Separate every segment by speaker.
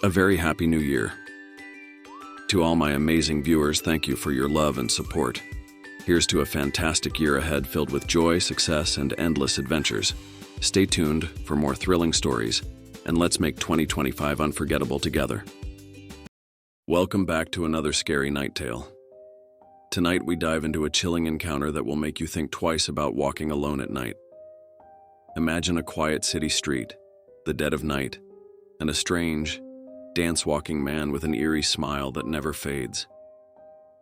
Speaker 1: A very happy new year. To all my amazing viewers, thank you for your love and support. Here's to a fantastic year ahead filled with joy, success, and endless adventures. Stay tuned for more thrilling stories, and let's make 2025 unforgettable together. Welcome back to another scary night tale. Tonight we dive into a chilling encounter that will make you think twice about walking alone at night. Imagine a quiet city street, the dead of night, and a strange, dance-walking man with an eerie smile that never fades.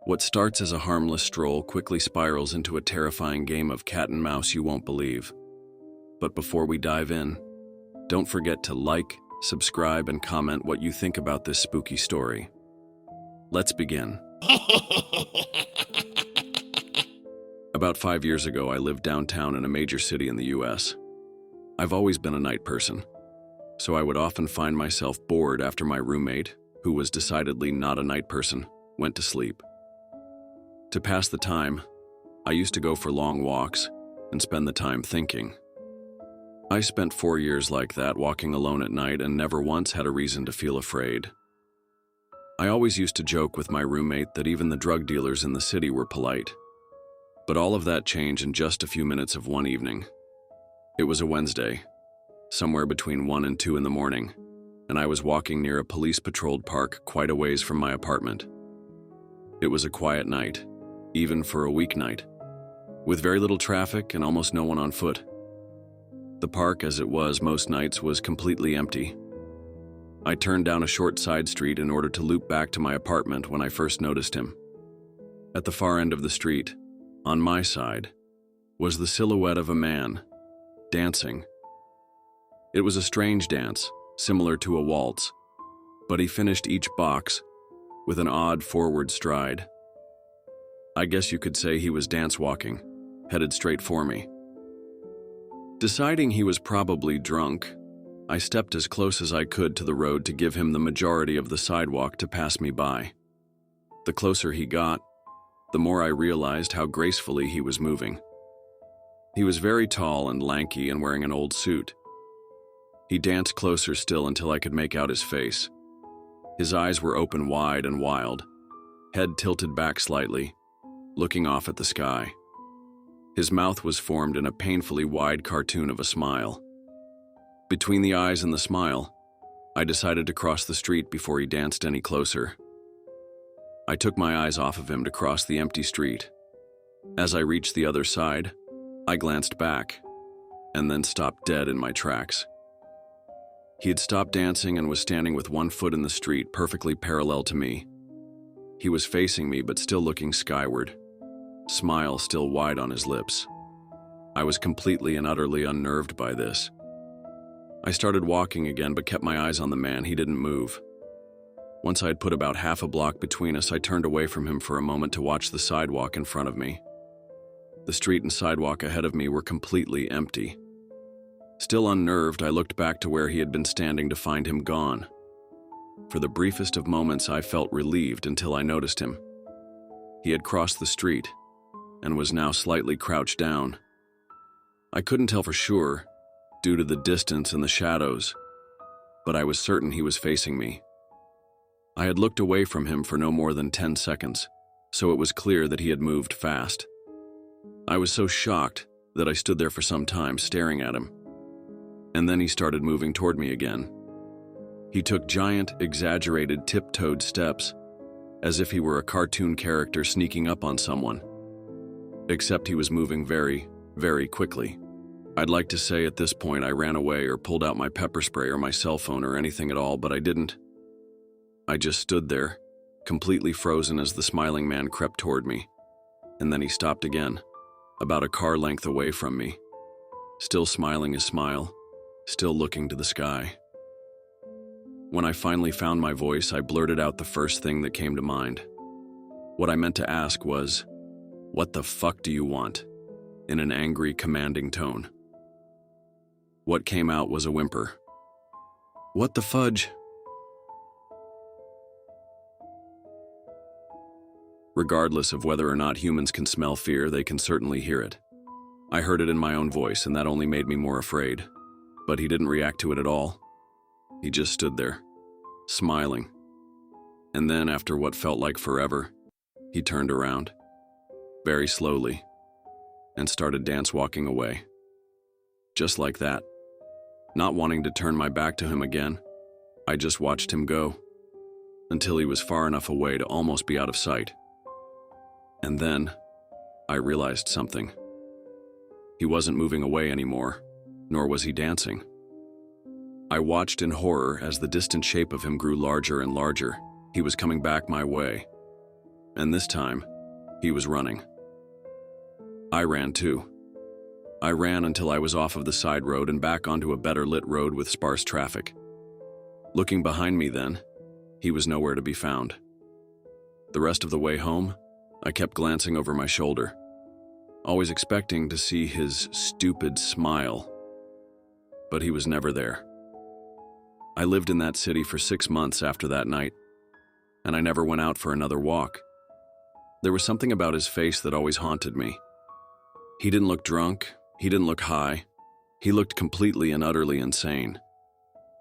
Speaker 1: What starts as a harmless stroll quickly spirals into a terrifying game of cat and mouse you won't believe. But before we dive in, don't forget to like, subscribe, and comment what you think about this spooky story. Let's begin. About 5 years ago, I lived downtown in a major city in the US. I've always been a night person, so I would often find myself bored after my roommate, who was decidedly not a night person, went to sleep. To pass the time, I used to go for long walks and spend the time thinking. I spent 4 years like that, walking alone at night, and never once had a reason to feel afraid. I always used to joke with my roommate that even the drug dealers in the city were polite. But all of that changed in just a few minutes of one evening. It was a Wednesday, somewhere between 1 and 2 in the morning, and I was walking near a police-patrolled park quite a ways from my apartment. It was a quiet night, even for a weeknight, with very little traffic and almost no one on foot. The park, as it was most nights, was completely empty. I turned down a short side street in order to loop back to my apartment when I first noticed him. At the far end of the street, on my side, was the silhouette of a man, dancing. It was a strange dance, similar to a waltz, but he finished each box with an odd forward stride. I guess you could say he was dance-walking, headed straight for me. Deciding he was probably drunk, I stepped as close as I could to the road to give him the majority of the sidewalk to pass me by. The closer he got, the more I realized how gracefully he was moving. He was very tall and lanky and wearing an old suit. He danced closer still until I could make out his face. His eyes were open wide and wild, head tilted back slightly, looking off at the sky. His mouth was formed in a painfully wide cartoon of a smile. Between the eyes and the smile, I decided to cross the street before he danced any closer. I took my eyes off of him to cross the empty street. As I reached the other side, I glanced back, and then stopped dead in my tracks. He had stopped dancing and was standing with one foot in the street, perfectly parallel to me. He was facing me but still looking skyward, smile still wide on his lips. I was completely and utterly unnerved by this. I started walking again but kept my eyes on the man. He didn't move. Once I had put about half a block between us, I turned away from him for a moment to watch the sidewalk in front of me. The street and sidewalk ahead of me were completely empty. Still unnerved, I looked back to where he had been standing to find him gone. For the briefest of moments, I felt relieved until I noticed him. He had crossed the street and was now slightly crouched down. I couldn't tell for sure, due to the distance and the shadows, but I was certain he was facing me. I had looked away from him for no more than 10 seconds, so it was clear that he had moved fast. I was so shocked that I stood there for some time staring at him. And then he started moving toward me again. He took giant, exaggerated, tiptoed steps, as if he were a cartoon character sneaking up on someone. Except he was moving very, very quickly. I'd like to say at this point I ran away or pulled out my pepper spray or my cell phone or anything at all, but I didn't. I just stood there, completely frozen as the smiling man crept toward me. And then he stopped again, about a car length away from me, still smiling his smile, still looking to the sky. When I finally found my voice, I blurted out the first thing that came to mind. What I meant to ask was, "What the fuck do you want?" in an angry, commanding tone. What came out was a whimper. "What the fudge?" Regardless of whether or not humans can smell fear, they can certainly hear it. I heard it in my own voice, and that only made me more afraid. But he didn't react to it at all. He just stood there, smiling. And then, after what felt like forever, he turned around, very slowly, and started dance-walking away. Just like that. Not wanting to turn my back to him again, I just watched him go, until he was far enough away to almost be out of sight. And then, I realized something. He wasn't moving away anymore, nor was he dancing. I watched in horror as the distant shape of him grew larger and larger. He was coming back my way. And this time, he was running. I ran too. I ran until I was off of the side road and back onto a better lit road with sparse traffic. Looking behind me then, he was nowhere to be found. The rest of the way home, I kept glancing over my shoulder, always expecting to see his stupid smile. But he was never there. I lived in that city for 6 months after that night, and I never went out for another walk. There was something about his face that always haunted me. He didn't look drunk, he didn't look high. He looked completely and utterly insane.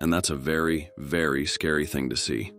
Speaker 1: And that's a very, very scary thing to see.